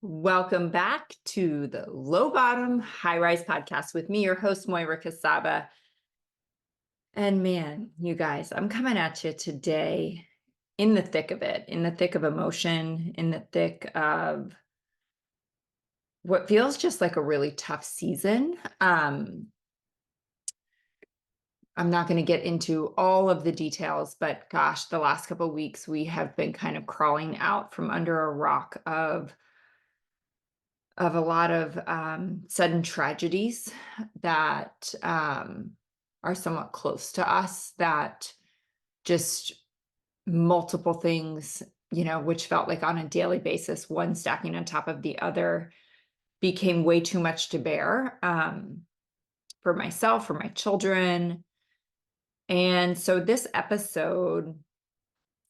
Welcome back to the Low Bottom High Rise podcast with me, your host, Moira Casaba. And man, you guys, I'm coming at you today in the thick of it, in the thick of emotion, in the thick of what feels just like a really tough season. I'm not going to get into all of the details, but gosh, the last couple of weeks we have been kind of crawling out from under a rock of a lot of sudden tragedies that are somewhat close to us, that just multiple things, which felt like on a daily basis, one stacking on top of the other, became way too much to bear, for myself, for my children. And so this episode,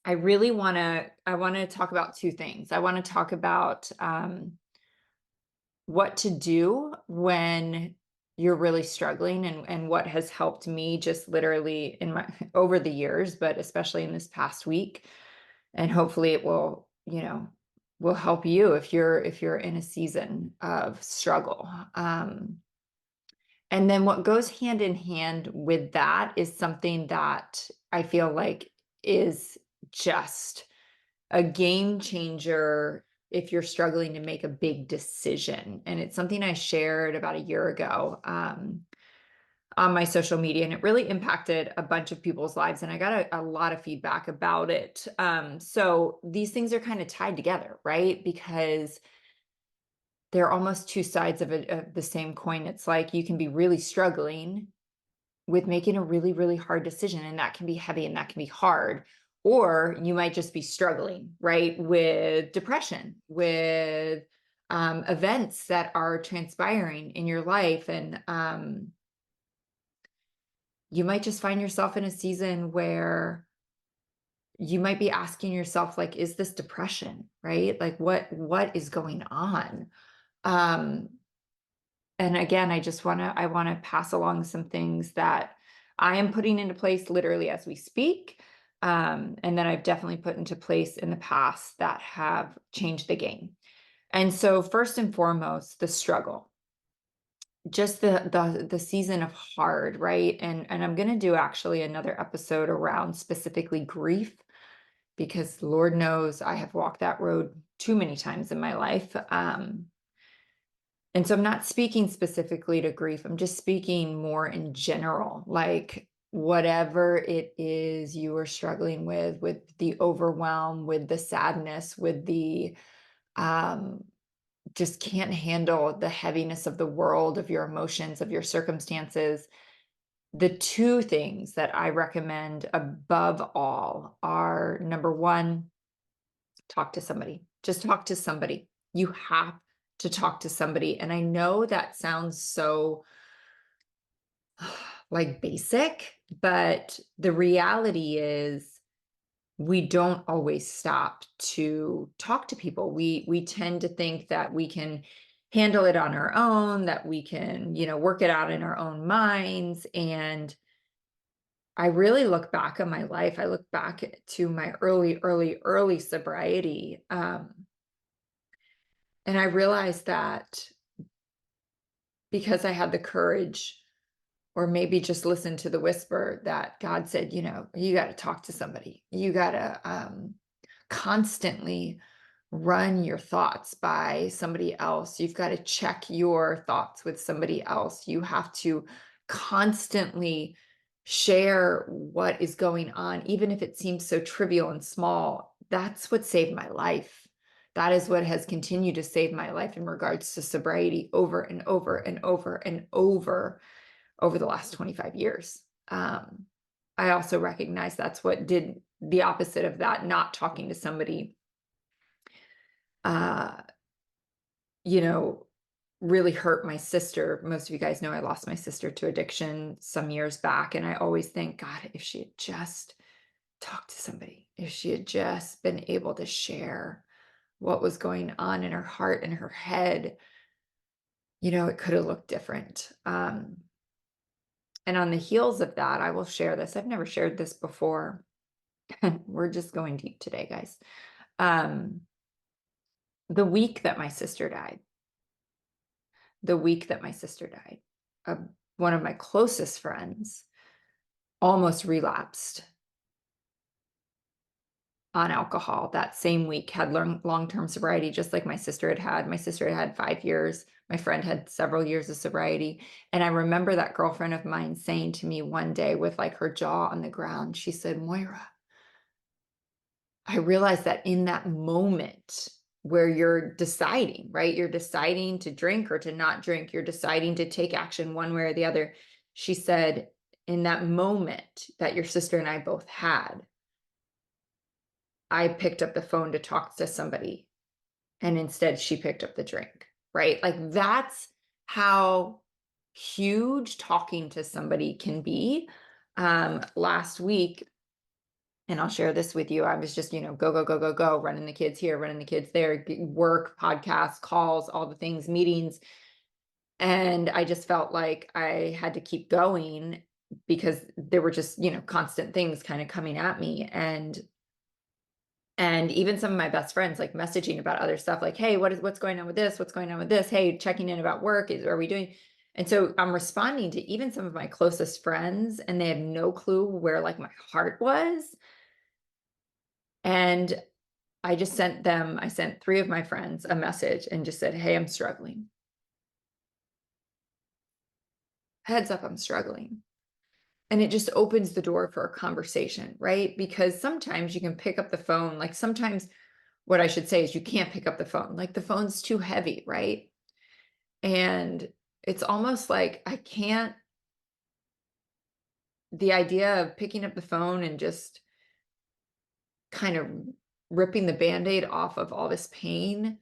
I want to talk about two things. I want to talk about what to do when you're really struggling, and what has helped me just literally in my over the years, but especially in this past week. And hopefully it will help you if you're in a season of struggle. And then what goes hand in hand with that is something that I feel like is just a game changer if you're struggling to make a big decision. And it's something I shared about a year ago on my social media, and it really impacted a bunch of people's lives. And I got a lot of feedback about it. So these things are kind of tied together, right? Because they're almost two sides of the same coin. It's like you can be really struggling with making a really, really hard decision, and that can be heavy and that can be hard. Or you might just be struggling, right, with depression, with events that are transpiring in your life. And you might just find yourself in a season where you might be asking yourself, like, is this depression, right? Like, what is going on? Um, and again, I want to pass along some things that I am putting into place literally as we speak. And that I've definitely put into place in the past that have changed the game. And so first and foremost, the struggle, just the season of hard, right? And I'm going to do actually another episode around specifically grief, because Lord knows I have walked that road too many times in my life. And so I'm not speaking specifically to grief. I'm just speaking more in general, like whatever it is you are struggling with the overwhelm, with the sadness, with the um, just can't handle the heaviness of the world, of your emotions, of your circumstances. The two things that I recommend above all are, number one, talk to somebody. Just talk to somebody. You have to talk to somebody. And I know that sounds so like basic, but the reality is we don't always stop to talk to people. We tend to think that we can handle it on our own, that we can, work it out in our own minds. And I really look back on my life. I look back to my early sobriety. And I realized that because I had the courage, or maybe just listen to the whisper, that God said, you got to talk to somebody. You got to constantly run your thoughts by somebody else. You've got to check your thoughts with somebody else. You have to constantly share what is going on, even if it seems so trivial and small. That's what saved my life. That is what has continued to save my life in regards to sobriety over and over and over and over the last 25 years. I also recognize that's what did the opposite of that, not talking to somebody, uh, you know, really hurt my sister. Most of you guys know I lost my sister to addiction some years back. And I always think, God, if she had just talked to somebody, if she had just been able to share what was going on in her heart and her head, it could have looked different. And on the heels of that, I will share this. I've never shared this before. We're just going deep today, guys. Um, The week that my sister died, the week that my sister died, uh, one of my closest friends almost relapsed on alcohol that same week, had long-term sobriety, just like my sister had had. My sister had had 5 years. My friend had several years of sobriety. And I remember that girlfriend of mine saying to me one day with like her jaw on the ground, she said, Moira, I realized that in that moment where you're deciding, right? You're deciding to drink or to not drink. You're deciding to take action one way or the other. She said, in that moment that your sister and I both had, I picked up the phone to talk to somebody, and instead she picked up the drink, right? Like that's how huge talking to somebody can be. Last week, and I'll share this with you, I was just, go, go, go, go, go, running the kids here, running the kids there, work, podcasts, calls, all the things, meetings. And I just felt like I had to keep going because there were just, constant things kind of coming at me. And even some of my best friends like messaging about other stuff, like, hey, what's going on with this? What's going on with this? Hey, checking in about work. Are we doing? And so I'm responding to even some of my closest friends, and they have no clue where like my heart was. And I sent 3 of my friends a message and just said, hey, I'm struggling. Heads up, I'm struggling. And it just opens the door for a conversation, right? Because sometimes you can pick up the phone. Like sometimes what I should say is you can't pick up the phone. Like the phone's too heavy, right? And it's almost like the idea of picking up the phone and just kind of ripping the Band-Aid off of all this pain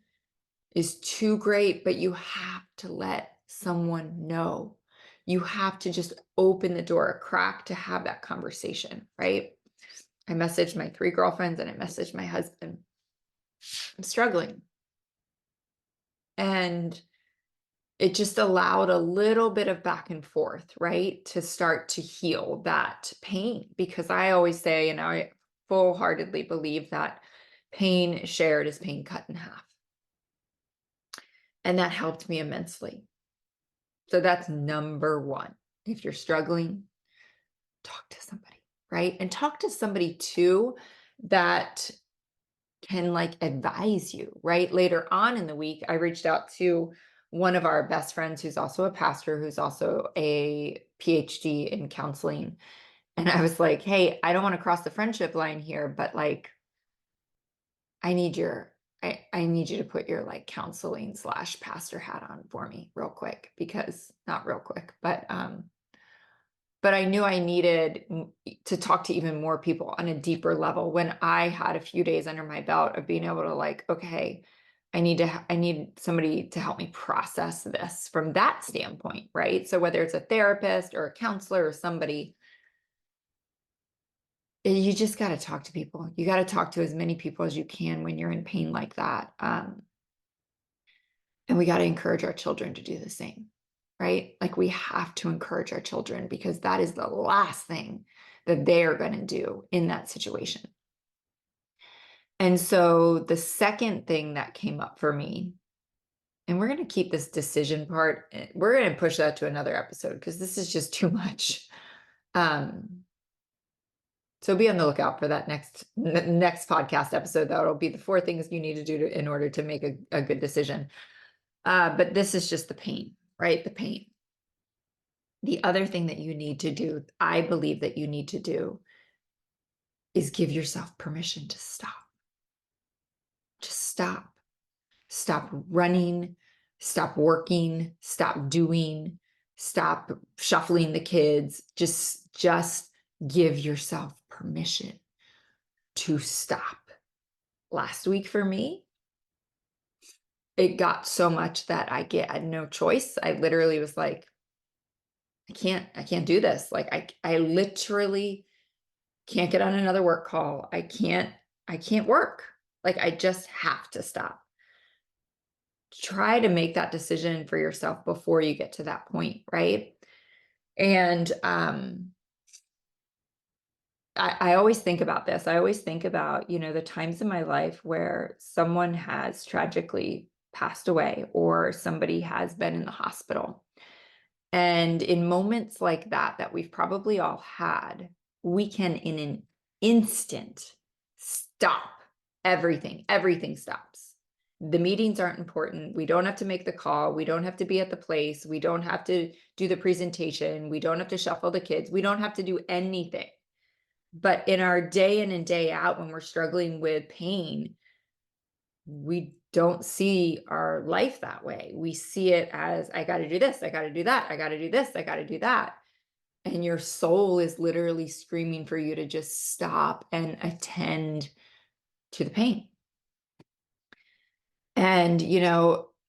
is too great, but you have to let someone know. You have to just open the door a crack to have that conversation, right? I messaged my 3 girlfriends and I messaged my husband. I'm struggling. And it just allowed a little bit of back and forth, right? To start to heal that pain. Because I always say, and I full-heartedly believe that pain shared is pain cut in half. And that helped me immensely. So that's number 1. If you're struggling, talk to somebody, right? And talk to somebody too that can like advise you, right? Later on in the week, I reached out to one of our best friends who's also a pastor, who's also a PhD in counseling. And I was like, hey, I don't want to cross the friendship line here, but like, I need I need you to put your like counseling / pastor hat on for me real quick, because not real quick, but I knew I needed to talk to even more people on a deeper level when I had a few days under my belt of being able to like, okay, I need somebody to help me process this from that standpoint, right? So whether it's a therapist or a counselor or somebody, you just got to talk to people. You got to talk to as many people as you can when you're in pain like that. And we got to encourage our children to do the same, right? Like we have to encourage our children because that is the last thing that they are going to do in that situation. And so the second thing that came up for me, and we're going to keep this decision part, we're going to push that to another episode because this is just too much. So be on the lookout for that next podcast episode. That'll be the 4 things you need to do in order to make a good decision. But this is just the pain, right? The pain. The other thing that you need to do, I believe that you need to do, is give yourself permission to stop. Just stop. Stop running, stop working, stop doing, stop shuffling the kids. Just give yourself permission to stop. Last week for me, it got so much that I had no choice. I literally was like, I can't do this. Like I literally can't get on another work call. I can't work. Like I just have to stop. Try to make that decision for yourself before you get to that point, right? And I always think about this. I always think about, the times in my life where someone has tragically passed away or somebody has been in the hospital. And in moments like that, that we've probably all had, we can, in an instant, stop everything. Everything stops. The meetings aren't important. We don't have to make the call. We don't have to be at the place. We don't have to do the presentation. We don't have to shuffle the kids. We don't have to do anything. But in our day in and day out, when we're struggling with pain, we don't see our life that way. We see it as, I got to do this, I got to do that, I got to do this, I got to do that. And your soul is literally screaming for you to just stop and attend to the pain. And,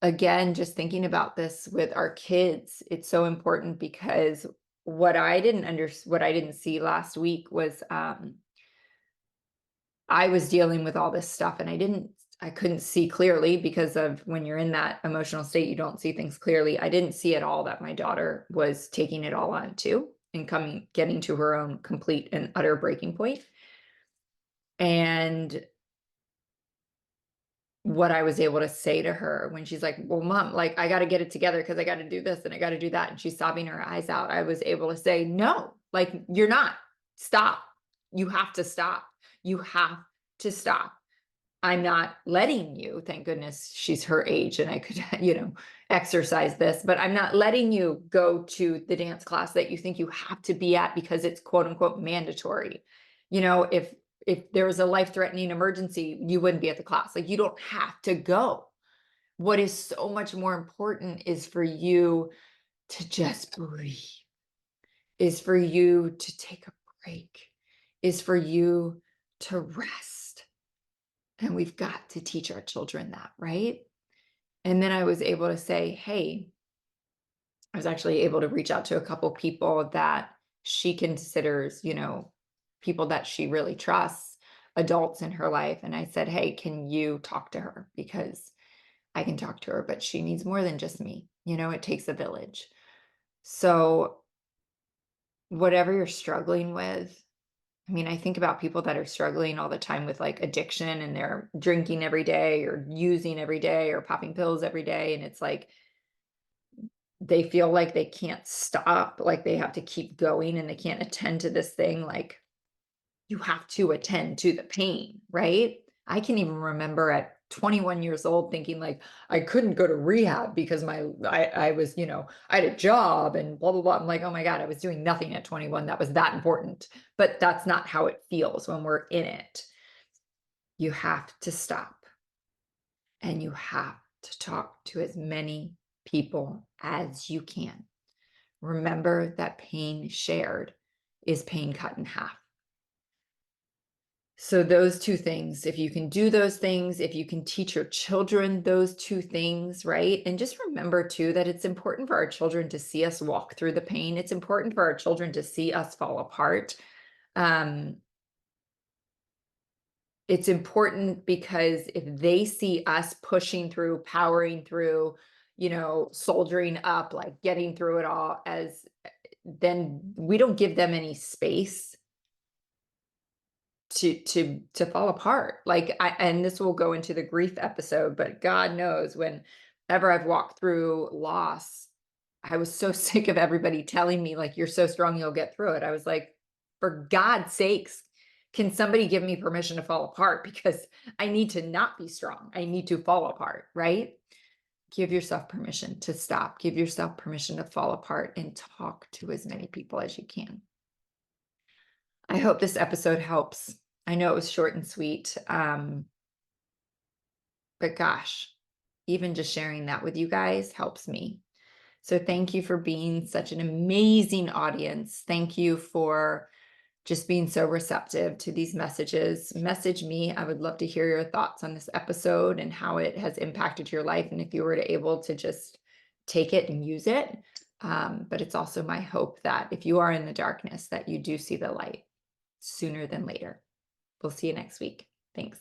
again, just thinking about this with our kids, it's so important because what I didn't see last week was, I was dealing with all this stuff and I couldn't see clearly because of when you're in that emotional state, you don't see things clearly. I didn't see at all that my daughter was taking it all on too and getting to her own complete and utter breaking point. And what I was able to say to her when she's like, well, mom, like, I got to get it together because I got to do this and I got to do that. And she's sobbing her eyes out. I was able to say, no, like, you're not. Stop. You have to stop. You have to stop. I'm not letting you, thank goodness she's her age and I could, exercise this, but I'm not letting you go to the dance class that you think you have to be at because it's quote unquote mandatory. If there was a life-threatening emergency, you wouldn't be at the class. Like, you don't have to go. What is so much more important is for you to just breathe, is for you to take a break, is for you to rest. And we've got to teach our children that, right? And then I was able to say, hey, I was actually able to reach out to a couple people that she considers, people that she really trusts, adults in her life. And I said, hey, can you talk to her? Because I can talk to her, but she needs more than just me. It takes a village. So, whatever you're struggling with, I mean, I think about people that are struggling all the time with like addiction and they're drinking every day or using every day or popping pills every day. And it's like they feel like they can't stop, like they have to keep going and they can't attend to this thing. Like, you have to attend to the pain, right? I can even remember at 21 years old thinking like I couldn't go to rehab because I was, I had a job and blah blah blah. I'm like, oh my God, I was doing nothing at 21 that was that important. But that's not how it feels when we're in it. You have to stop and you have to talk to as many people as you can. Remember that pain shared is pain cut in half. So those two things, if you can do those things, if you can teach your children those two things, right? And just remember too that it's important for our children to see us walk through the pain. It's important for our children to see us fall apart. Um, it's important because if they see us pushing through, powering through, soldiering up, like getting through it all, then we don't give them any space to fall apart. Like, and this will go into the grief episode, but God knows whenever I've walked through loss, I was so sick of everybody telling me like, you're so strong, you'll get through it. I was like, for God's sakes, can somebody give me permission to fall apart? Because I need to not be strong. I need to fall apart, right? Give yourself permission to stop. Give yourself permission to fall apart and talk to as many people as you can. I hope this episode helps. I know it was short and sweet, but gosh, even just sharing that with you guys helps me. So thank you for being such an amazing audience. Thank you for just being so receptive to these messages. Message me. I would love to hear your thoughts on this episode and how it has impacted your life. And if you were to able to just take it and use it. But it's also my hope that if you are in the darkness, that you do see the light sooner than later. We'll see you next week. Thanks.